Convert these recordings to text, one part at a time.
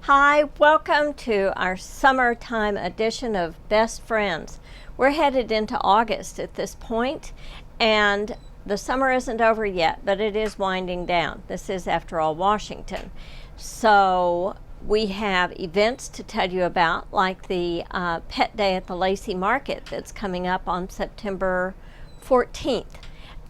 Hi, welcome to our summertime edition of Best Friends. We're headed into August at this point, and the summer isn't over yet, but it is winding down. This is, after all, Washington. So we have events to tell you about, like the Pet Day at the Lacey Market that's coming up on September 14th.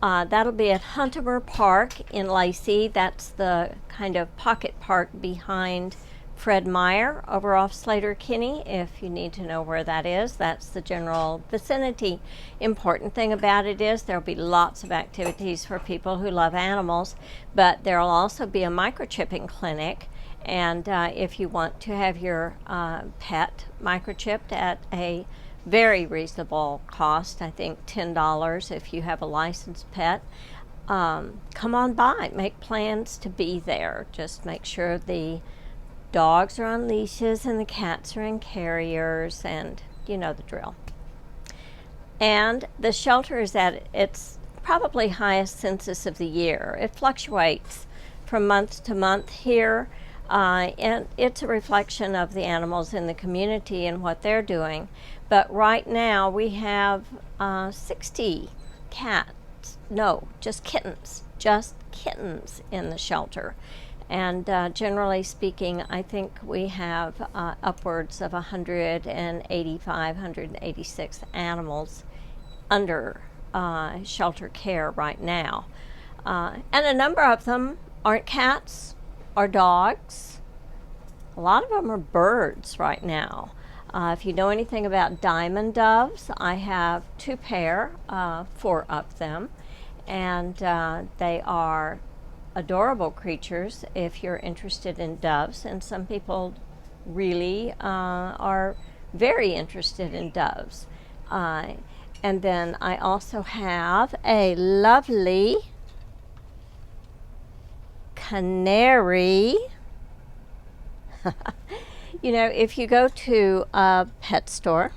That'll be at Huntemer Park in Lacey. That's the kind of pocket park behind Fred Meyer over off Slater Kinney. If you need to know where that is, that's the general vicinity. Important thing about it is there'll be lots of activities for people who love animals, but there'll also be a microchipping clinic. And if you want to have your pet microchipped at a very reasonable cost, I think $10 if you have a licensed pet, come on by. Make plans to be there. Just make sure the dogs are on leashes and the cats are in carriers, and you know the drill. And the shelter is at its probably highest census of the year. It fluctuates from month to month here, and it's a reflection of the animals in the community and what they're doing. But right now we have 60 cats, no, just kittens in the shelter. And generally speaking, I think we have upwards of 185, 186 animals under shelter care right now. And a number of them aren't cats or dogs. A lot of them are birds right now. If you know anything about diamond doves, I have 2 pair, 4 of them, and they are adorable creatures if you're interested in doves, and some people really are very interested in doves. And then I also have a lovely canary. You know, if you go to a pet store,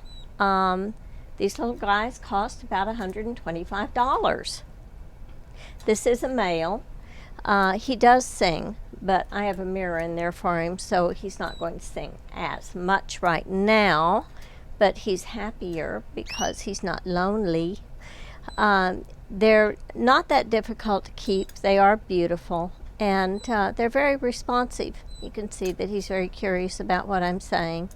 these little guys cost about $125. This is a male. He does sing, but I have a mirror in there for him, so he's not going to sing as much right now, but he's happier because he's not lonely. They're not that difficult to keep. They are beautiful, and they're very responsive. You can see that he's very curious about what I'm saying,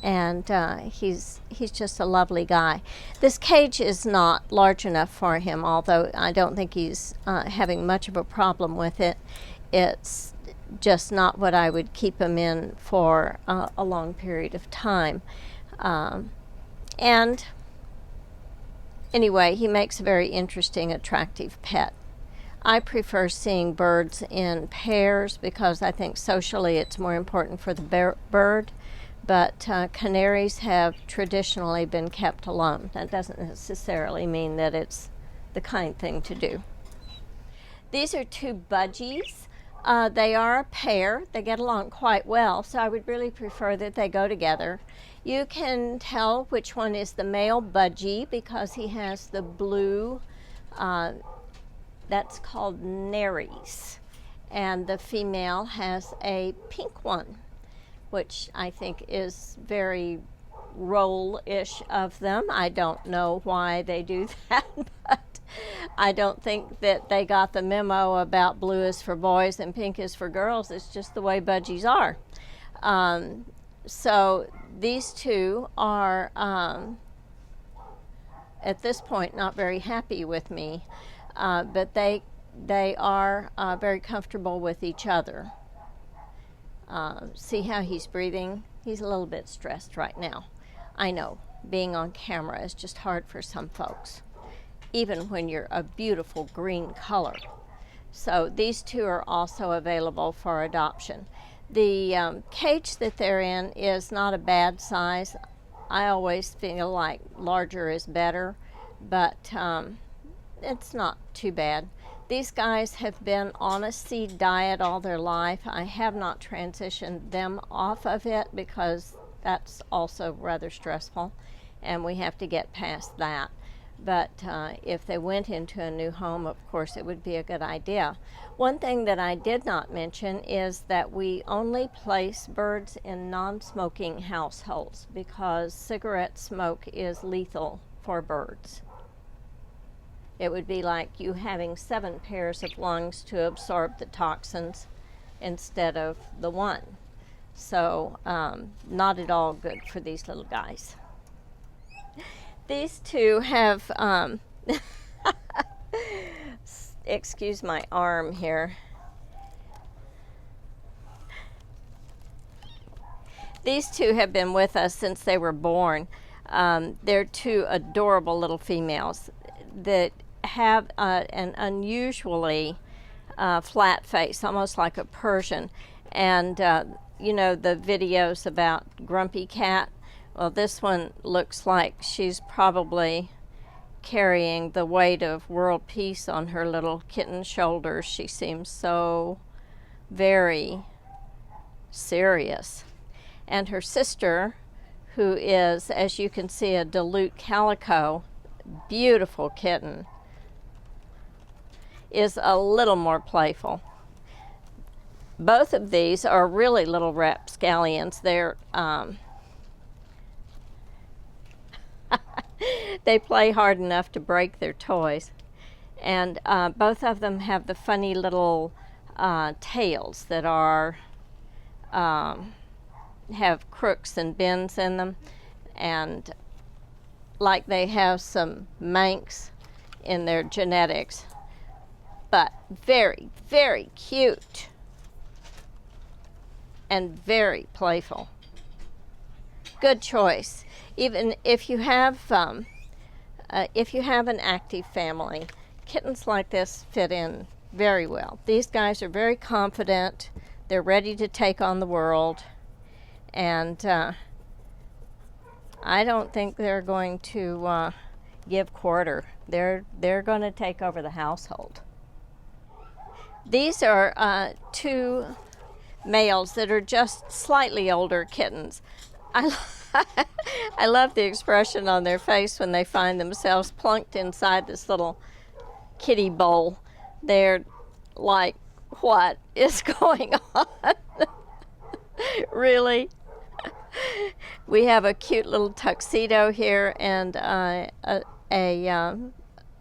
and he's just a lovely guy. This cage is not large enough for him, although I don't think he's having much of a problem with it. It's just not what I would keep him in for a long period of time. And anyway, he makes a very interesting, attractive pet. I prefer seeing birds in pairs because I think socially it's more important for the bird. But canaries have traditionally been kept alone. That doesn't necessarily mean that it's the kind thing to do. These are 2 budgies. They are a pair. They get along quite well, so I would really prefer that they go together. You can tell which one is the male budgie because he has the blue, that's called nares, and the female has a pink one, which I think is very role-ish of them. I don't know why they do that, but I don't think that they got the memo about blue is for boys and pink is for girls. It's just the way budgies are. So these 2 are, at this point, not very happy with me, but they are very comfortable with each other. See how he's breathing? He's a little bit stressed right now. I know, being on camera is just hard for some folks, even when you're a beautiful green color. So these 2 are also available for adoption. The cage that they're in is not a bad size. I always feel like larger is better, but it's not too bad. These guys have been on a seed diet all their life. I have not transitioned them off of it because that's also rather stressful, and we have to get past that. But if they went into a new home, of course, it would be a good idea. One thing that I did not mention is that we only place birds in non-smoking households because cigarette smoke is lethal for birds. It would be like you having 7 pairs of lungs to absorb the toxins instead of the one. So not at all good for these little guys. These two have, excuse my arm here. These two have been with us since they were born. They're two adorable little females that have an unusually flat face, almost like a Persian. And you know the videos about Grumpy Cat? Well, this one looks like she's probably carrying the weight of world peace on her little kitten shoulders. She seems so very serious. And her sister, who is, as you can see, a Duluth Calico, beautiful kitten, is a little more playful. Both of these are really little rapscallions. They're they play hard enough to break their toys. And both of them have the funny little tails that are have crooks and bends in them, and like they have some Manx in their genetics, but very, very cute and very playful. Good choice. Even if you have an active family, kittens like this fit in very well. These guys are very confident. They're ready to take on the world, and I don't think they're going to give quarter. They're going to take over the household. These are two males that are just slightly older kittens. I love the expression on their face when they find themselves plunked inside this little kitty bowl. They're like, what is going on? Really? We have a cute little tuxedo here and a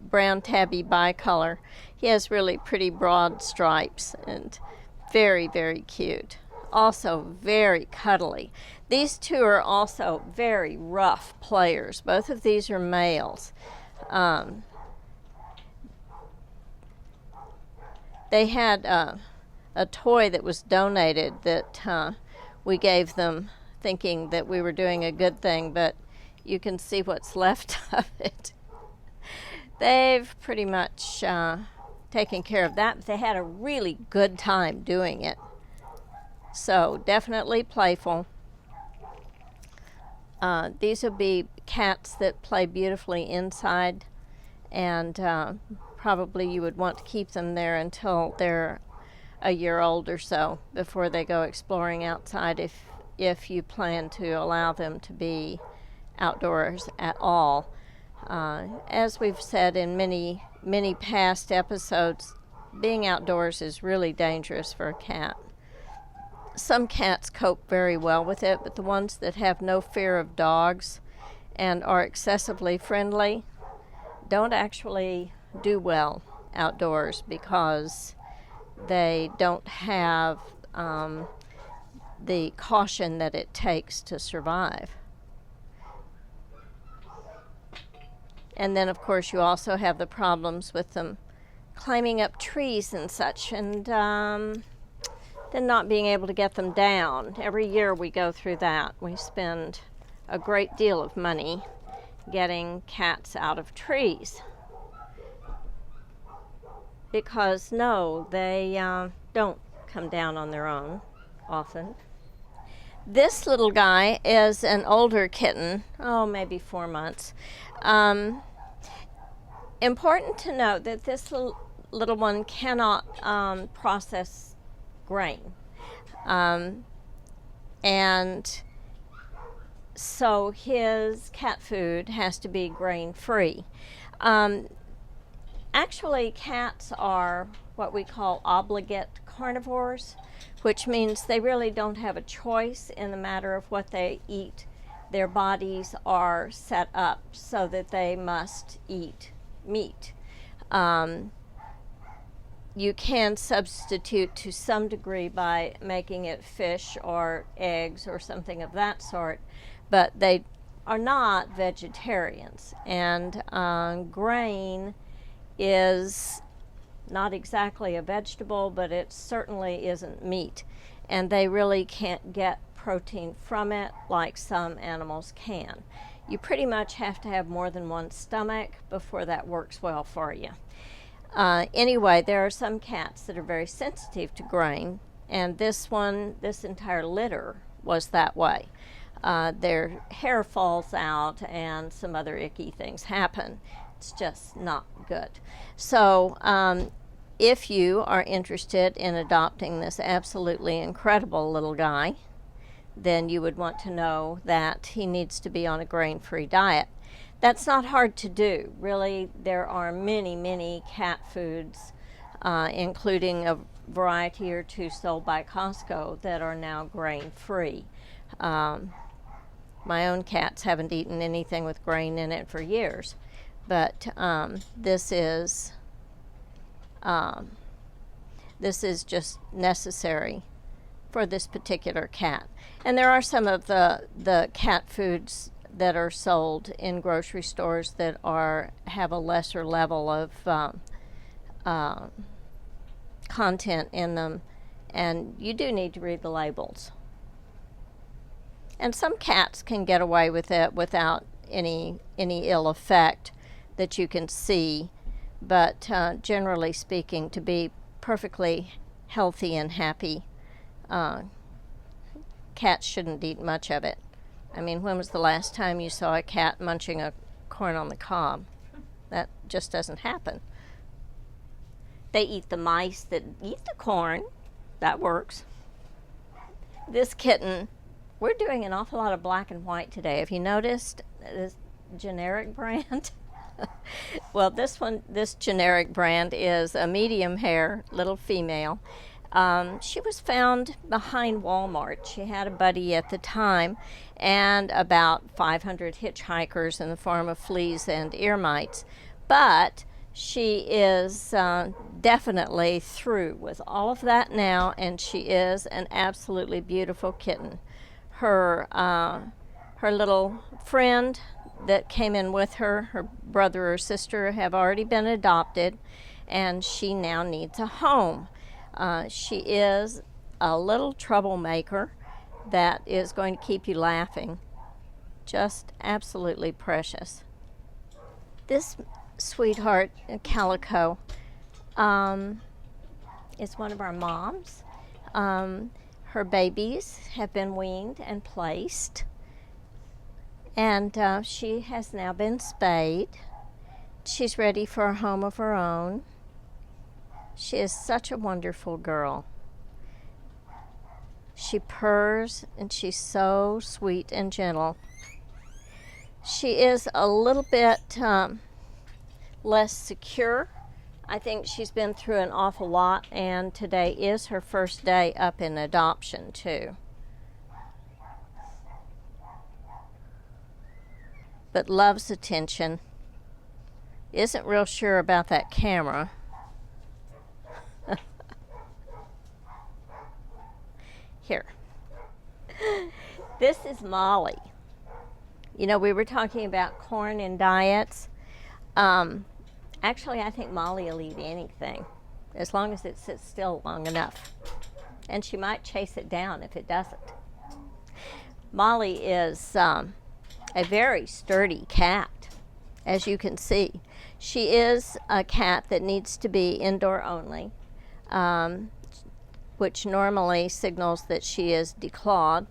brown tabby bicolor. He has really pretty broad stripes and very, very cute. Also very cuddly. These two are also very rough players. Both of these are males. They had a toy that was donated that we gave them thinking that we were doing a good thing, but you can see what's left of it. They've pretty much taken care of that. They had a really good time doing it. So definitely playful. These will be cats that play beautifully inside, and probably you would want to keep them there until they're a year old or so before they go exploring outside, if you plan to allow them to be outdoors at all. As we've said in many past episodes, being outdoors is really dangerous for a cat. Some cats cope very well with it, but the ones that have no fear of dogs and are excessively friendly don't actually do well outdoors because they don't have the caution that it takes to survive. And then, of course, you also have the problems with them climbing up trees and such, and then not being able to get them down. Every year we go through that. We spend a great deal of money getting cats out of trees. Because, no, they don't come down on their own. often. This little guy is an older kitten, maybe 4 months. Important to note that this little one cannot process grain. And so his cat food has to be grain-free. Actually, cats are what we call obligate carnivores, which means they really don't have a choice in the matter of what they eat. Their bodies are set up so that they must eat meat. You can substitute to some degree by making it fish or eggs or something of that sort, but they are not vegetarians. And grain is not exactly a vegetable, but it certainly isn't meat. And they really can't get protein from it like some animals can. You pretty much have to have more than one stomach before that works well for you. Anyway, there are some cats that are very sensitive to grain, and this entire litter was that way. Their hair falls out and some other icky things happen. It's just not good. So if you are interested in adopting this absolutely incredible little guy, then you would want to know that he needs to be on a grain-free diet. That's not hard to do. Really, there are many, many cat foods, including a variety or two sold by Costco, that are now grain-free. My own cats haven't eaten anything with grain in it for years, but this is just necessary for this particular cat. And there are some of the cat foods that are sold in grocery stores that have a lesser level of content in them, and you do need to read the labels. And some cats can get away with it without any ill effect that you can see, but generally speaking, to be perfectly healthy and happy, cats shouldn't eat much of it. I mean, when was the last time you saw a cat munching a corn on the cob? That just doesn't happen. They eat the mice that eat the corn. That works. This kitten, we're doing an awful lot of black and white today. Have you noticed this generic brand? Well, this generic brand is a medium hair little female. She was found behind Walmart. She had a buddy at the time and about 500 hitchhikers in the form of fleas and ear mites. But she is definitely through with all of that now, and she is an absolutely beautiful kitten. Her little friend that came in with her brother or sister, have already been adopted, and she now needs a home. She is a little troublemaker that is going to keep you laughing. Just absolutely precious. This sweetheart, Calico, is one of our moms. Her babies have been weaned and placed, and she has now been spayed. She's ready for a home of her own. She is such a wonderful girl. She purrs, and she's so sweet and gentle. She is a little bit less secure. I think she's been through an awful lot, and today is her first day up in adoption, too. But loves attention. Isn't real sure about that camera. Here. This is Molly. You know, we were talking about corn and diets. Actually, I think Molly will eat anything as long as it sits still long enough. And she might chase it down if it doesn't. Molly is a very sturdy cat, as you can see. She is a cat that needs to be indoor only. which normally signals that she is declawed.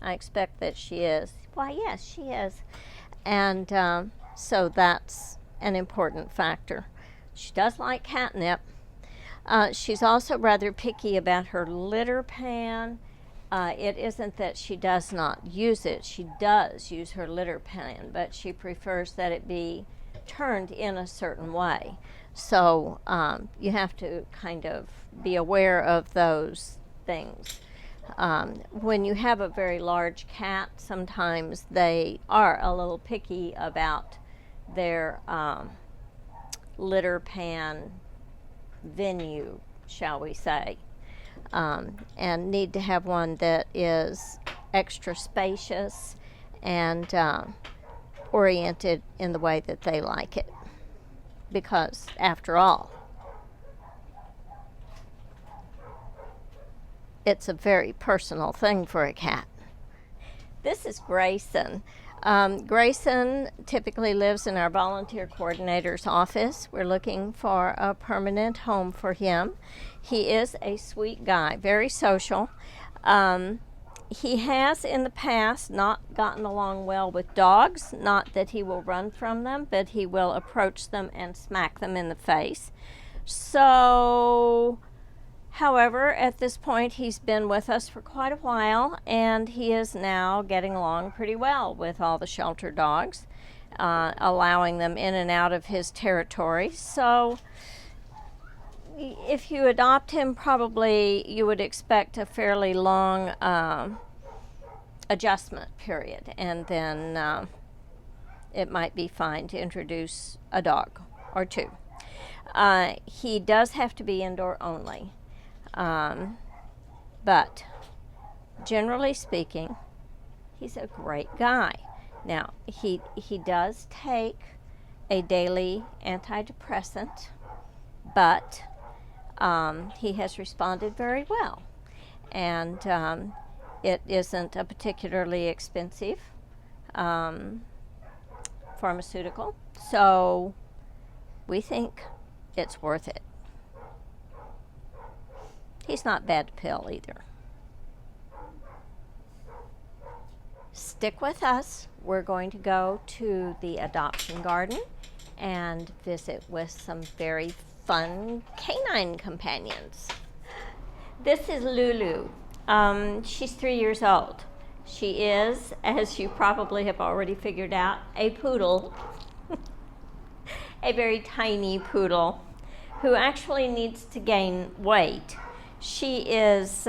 I expect that she is. Why, yes, she is. And so that's an important factor. She does like catnip. She's also rather picky about her litter pan. It isn't that she does not use it. She does use her litter pan, but she prefers that it be turned in a certain way. So you have to kind of be aware of those things. When you have a very large cat, sometimes they are a little picky about their litter pan venue, shall we say, and need to have one that is extra spacious and oriented in the way that they like it. Because, after all, it's a very personal thing for a cat. This is Grayson. Grayson typically lives in our volunteer coordinator's office. We're looking for a permanent home for him. He is a sweet guy, very social. He has in the past not gotten along well with dogs. Not that he will run from them, but he will approach them and smack them in the face. So, however, at this point, he's been with us for quite a while, and he is now getting along pretty well with all the shelter dogs, allowing them in and out of his territory. So, if you adopt him, probably you would expect a fairly long adjustment period, and then it might be fine to introduce a dog or two. He does have to be indoor only. But generally speaking, he's a great guy. Now, he does take a daily antidepressant, but he has responded very well. And it isn't a particularly expensive pharmaceutical, so we think it's worth it. He's not bad to pill either. Stick with us. We're going to go to the adoption garden and visit with some very fun canine companions. This is Lulu. She's 3 years old. She is, as you probably have already figured out, a poodle. A very tiny poodle who actually needs to gain weight. She is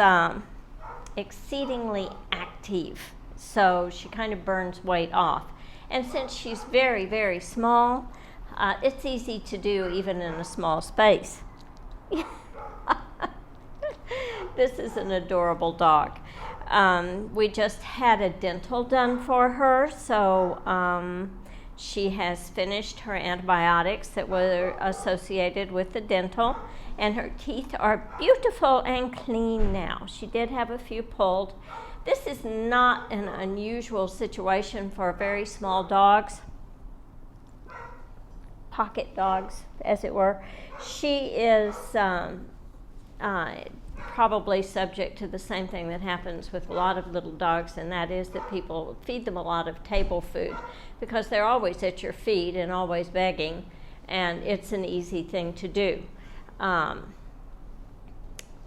exceedingly active, so she kind of burns weight off. And since she's very, very small, it's easy to do even in a small space. This is an adorable dog. We just had a dental done for her, so she has finished her antibiotics that were associated with the dental, and her teeth are beautiful and clean now. She did have a few pulled. This is not an unusual situation for very small dogs, pocket dogs, as it were. She is probably subject to the same thing that happens with a lot of little dogs, and that is that people feed them a lot of table food because they're always at your feet and always begging, and it's an easy thing to do.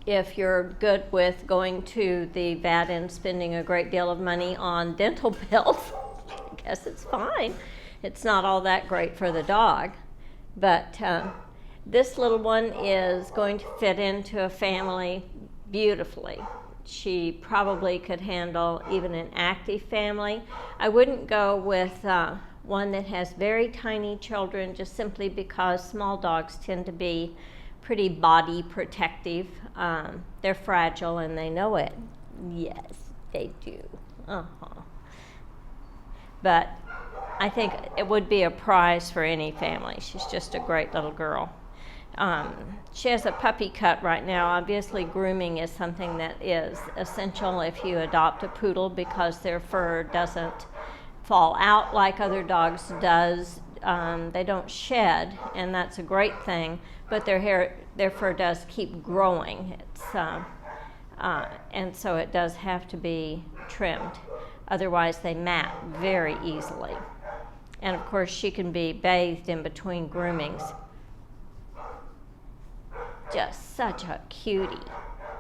If you're good with going to the vet and spending a great deal of money on dental pills, I guess it's fine. It's not all that great for the dog, but this little one is going to fit into a family beautifully. She probably could handle even an active family. I wouldn't go with one that has very tiny children, just simply because small dogs tend to be pretty body protective. They're fragile and they know it. Yes, they do. But I think it would be a prize for any family. She's just a great little girl. She has a puppy cut right now. Obviously, grooming is something that is essential if you adopt a poodle because their fur doesn't fall out like other dogs does. They don't shed, and that's a great thing, but their fur does keep growing. It's and so it does have to be trimmed. Otherwise, they mat very easily. And of course, she can be bathed in between groomings. Just such a cutie.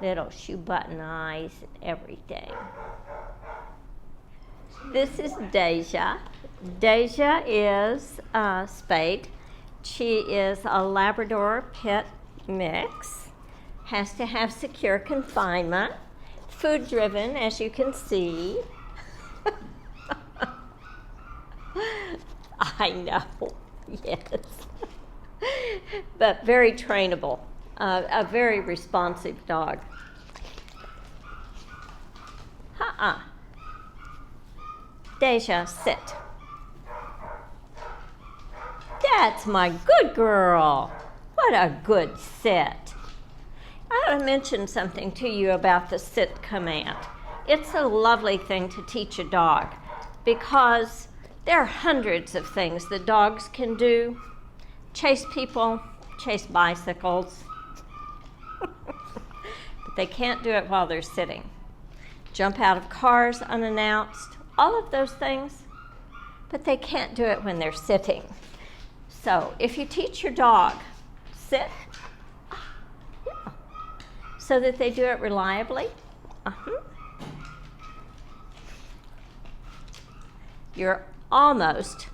Little shoe button eyes and everything. This is Deja. Deja is spayed. She is a Labrador Pit mix. Has to have secure confinement. Food driven, as you can see. I know, yes. But very trainable. A very responsive dog. Deja, sit. That's my good girl. What a good sit. I want to mention something to you about the sit command. It's a lovely thing to teach a dog because there are hundreds of things that dogs can do. Chase people, chase bicycles. But they can't do it while they're sitting. Jump out of cars unannounced, all of those things, but they can't do it when they're sitting. So if you teach your dog, sit, yeah, so that they do it reliably, you're almost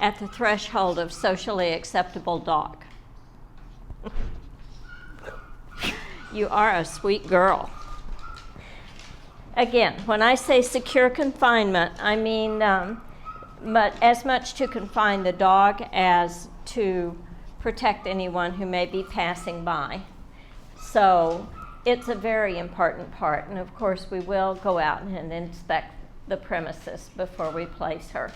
at the threshold of socially acceptable dog. You are a sweet girl. Again, when I say secure confinement, I mean but as much to confine the dog as to protect anyone who may be passing by. So it's a very important part. And of course, we will go out and inspect the premises before we place her,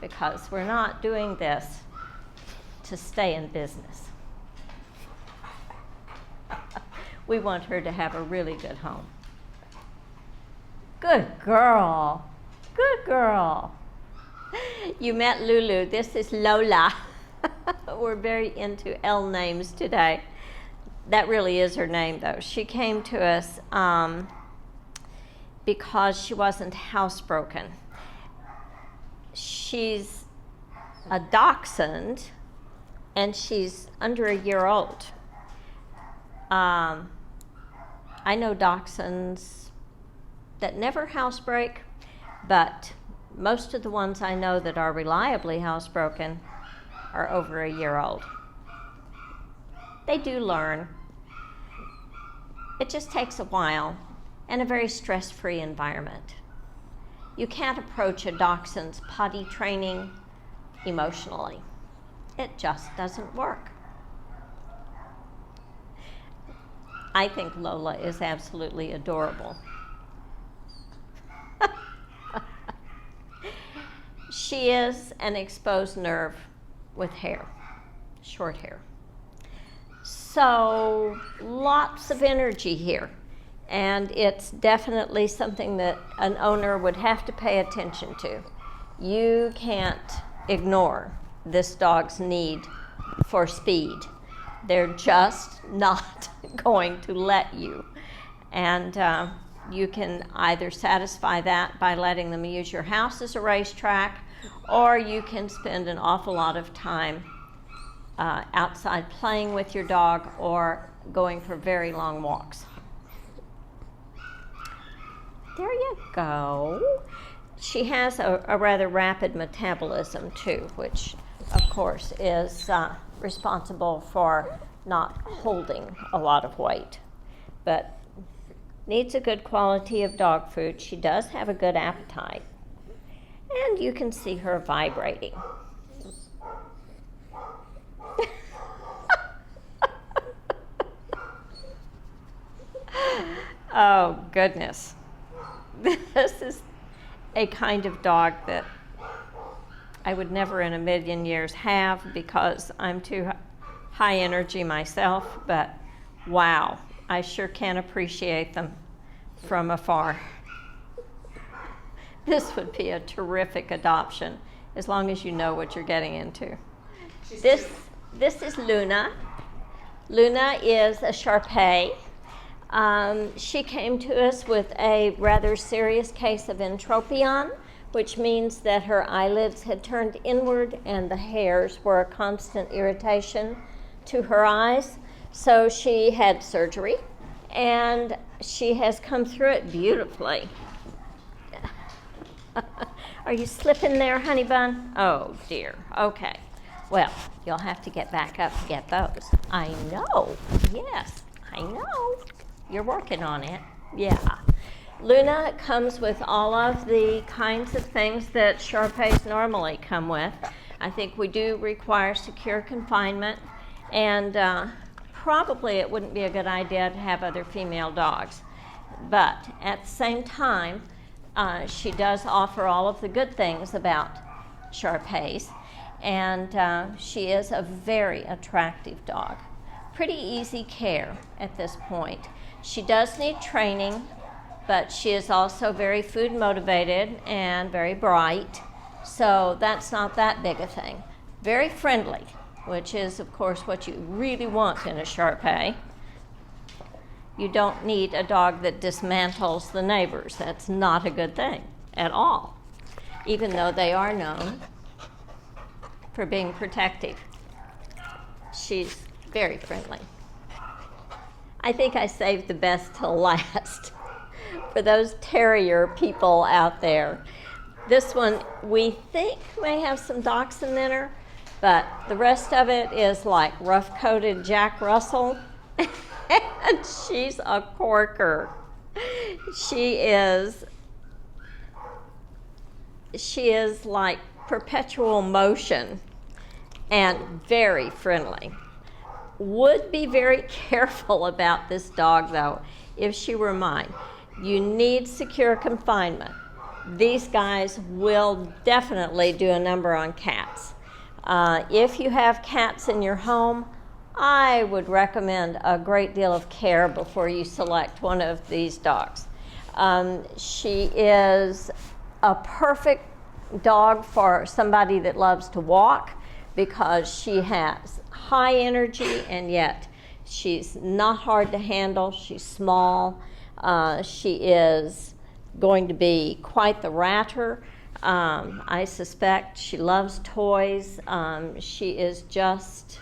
because we're not doing this to stay in business. We want her to have a really good home. Good girl. Good girl. You met Lulu. This is Lola. We're very into L names today. That really is her name, though. She came to us because she wasn't housebroken. She's a dachshund, and she's under a year old. I know dachshunds that never housebreak, but most of the ones I know that are reliably housebroken are over a year old. They do learn. It just takes a while and a very stress-free environment. You can't approach a dachshund's potty training emotionally. It just doesn't work. I think Lola is absolutely adorable. She is an exposed nerve with hair, short hair. So lots of energy here. And it's definitely something that an owner would have to pay attention to. You can't ignore this dog's need for speed. They're just not going to let you. And you can either satisfy that by letting them use your house as a racetrack, or you can spend an awful lot of time outside playing with your dog or going for very long walks. There you go. She has a rather rapid metabolism too, which of course is responsible for not holding a lot of weight, but needs a good quality of dog food. She does have a good appetite, and you can see her vibrating. Oh, goodness. This is a kind of dog that I would never in a million years have because I'm too high energy myself, but wow, I sure can appreciate them from afar. This would be a terrific adoption as long as you know what you're getting into. This is Luna. Luna is a Shar-Pei. She came to us with a rather serious case of entropion, which means that her eyelids had turned inward and the hairs were a constant irritation to her eyes. So she had surgery, and she has come through it beautifully. Are you slipping there, honey bun? Oh, dear. Okay. Well, you'll have to get back up to get those. I know. Yes, I know. You're working on it. Yeah. Luna comes with all of the kinds of things that Shar-Peis normally come with. I think we do require secure confinement, and probably it wouldn't be a good idea to have other female dogs. But at the same time, she does offer all of the good things about Shar-Peis, and she is a very attractive dog. Pretty easy care at this point. She does need training, but she is also very food motivated and very bright, so that's not that big a thing. Very friendly, which is, of course, what you really want in a Shar-Pei. You don't need a dog that dismantles the neighbors. That's not a good thing at all, even though they are known for being protective. She's very friendly. I think I saved the best till last for those terrier people out there. This one we think may have some dachshund in her, but the rest of it is like rough-coated Jack Russell, and she's a corker. She is like perpetual motion and very friendly. Would be very careful about this dog, though, if she were mine. You need secure confinement. These guys will definitely do a number on cats. If you have cats in your home, I would recommend a great deal of care before you select one of these dogs. She is a perfect dog for somebody that loves to walk, because she has high energy, and yet she's not hard to handle. She's small. She is going to be quite the ratter. I suspect she loves toys. She is just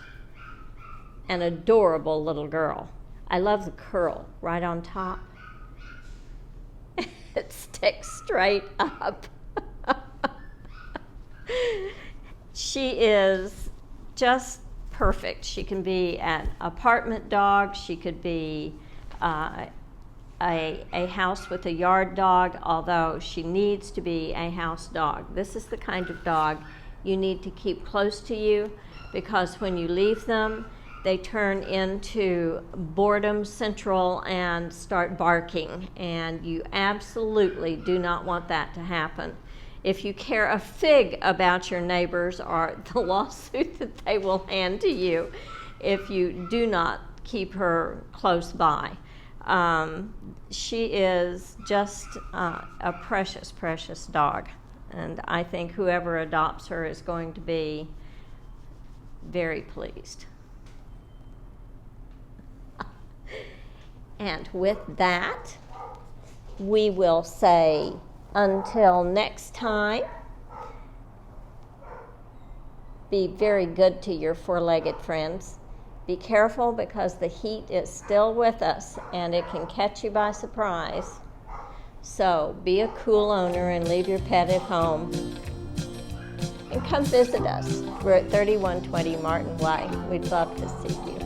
an adorable little girl. I love the curl right on top. It sticks straight up. She is just perfect. She can be an apartment dog. She could be a house with a yard dog, although she needs to be a house dog. This is the kind of dog you need to keep close to you, because when you leave them, they turn into boredom central and start barking, and you absolutely do not want that to happen. If you care a fig about your neighbors or the lawsuit that they will hand to you if you do not keep her close by. She is just a precious, precious dog, and I think whoever adopts her is going to be very pleased. And with that, we will say until next time, be very good to your four-legged friends. Be careful, because the heat is still with us and it can catch you by surprise. So be a cool owner and leave your pet at home. And come visit us. We're at 3120 Martin Way. We'd love to see you.